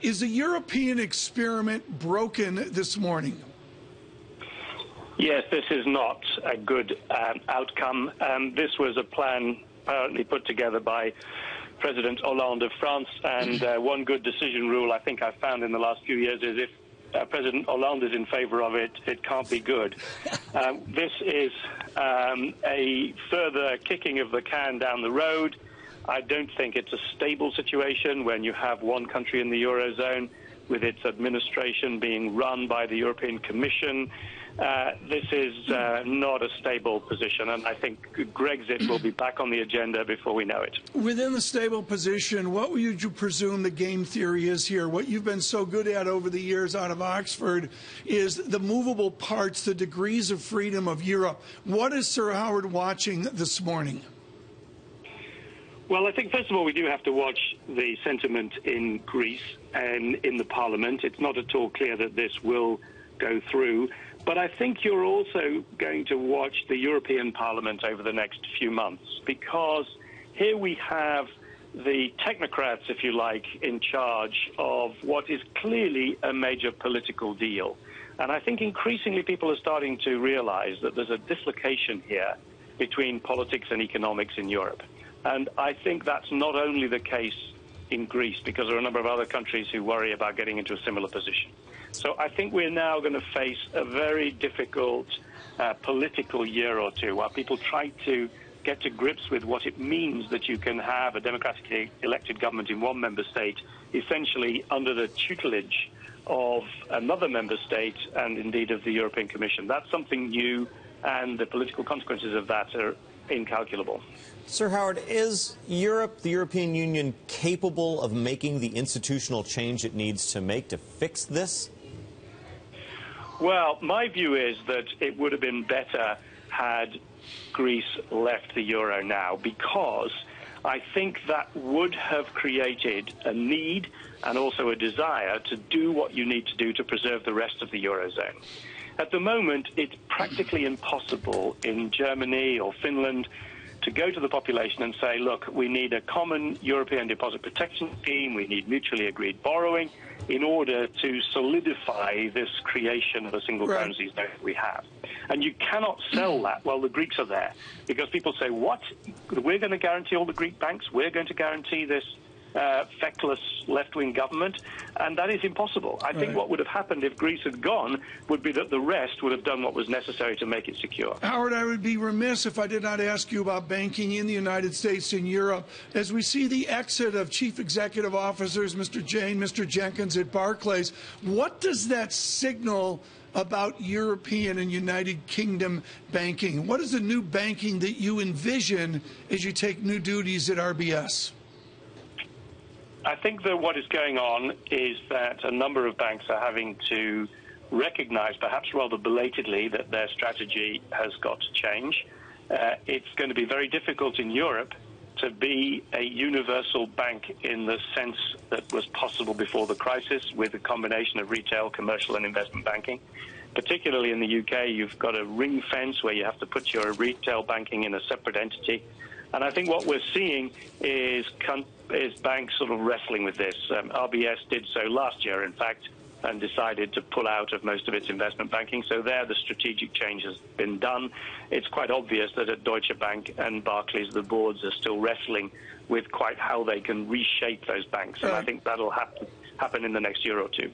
Is the European experiment broken this morning? Yes, this is not a good outcome. This was a plan apparently put together by President Hollande of France, and one good decision rule I think I've found in the last few years is if President Hollande is in favor of it, it can't be good. This is a further kicking of the can down the road. I don't think it's a stable situation when you have one country in the Eurozone with its administration being run by the European Commission. This is not a stable position, and I think Brexit will be back on the agenda before we know it. Within the stable position, what would you presume the game theory is here? What you've been so good at over the years out of Oxford is the movable parts, the degrees of freedom of Europe. What is Sir Howard watching this morning? Well, I think, first of all, we do have to watch the sentiment in Greece and in the Parliament. It's not at all clear that this will go through. But I think you're also going to watch the European Parliament over the next few months, because here we have the technocrats, if you like, in charge of what is clearly a major political deal. And I think increasingly people are starting to realize that there's a dislocation here between politics and economics in Europe. And I think that's not only the case in Greece, because there are a number of other countries who worry about getting into a similar position. So I think we're now going to face a very difficult political year or two, while people try to get to grips with what it means that you can have a democratically elected government in one member state, essentially under the tutelage of another member state and indeed of the European Commission. That's something new, and the political consequences of that are incalculable. Sir Howard, is Europe, the European Union, capable of making the institutional change it needs to make to fix this? Well, my view is that it would have been better had Greece left the euro now, because I think that would have created a need and also a desire to do what you need to do to preserve the rest of the eurozone. At the moment, it's practically impossible in Germany or Finland to go to the population and say, look, we need a common European deposit protection scheme, we need mutually agreed borrowing in order to solidify this creation of a single currency that we have. And you cannot sell that while the Greeks are there, because people say, what? We're going to guarantee all the Greek banks? We're going to guarantee this feckless left-wing government? And that is impossible. I think what would have happened if Greece had gone would be that the rest would have done what was necessary to make it secure. Howard, I would be remiss if I did not ask you about banking in the United States and Europe. As we see the exit of chief executive officers, Mr. Jane, Mr. Jenkins at Barclays, what does that signal about European and United Kingdom banking? What is the new banking that you envision as you take new duties at RBS? I think that what is going on is that a number of banks are having to recognize, perhaps rather belatedly, that their strategy has got to change. It's going to be very difficult in Europe to be a universal bank in the sense that was possible before the crisis, with a combination of retail, commercial and investment banking. Particularly in the UK, you've got a ring fence where you have to put your retail banking in a separate entity. And I think what we're seeing is banks sort of wrestling with this. RBS did so last year, in fact, and decided to pull out of most of its investment banking. So there, the strategic change has been done. It's quite obvious that at Deutsche Bank and Barclays, the boards are still wrestling with quite how they can reshape those banks. And I think that'll happen in the next year or two.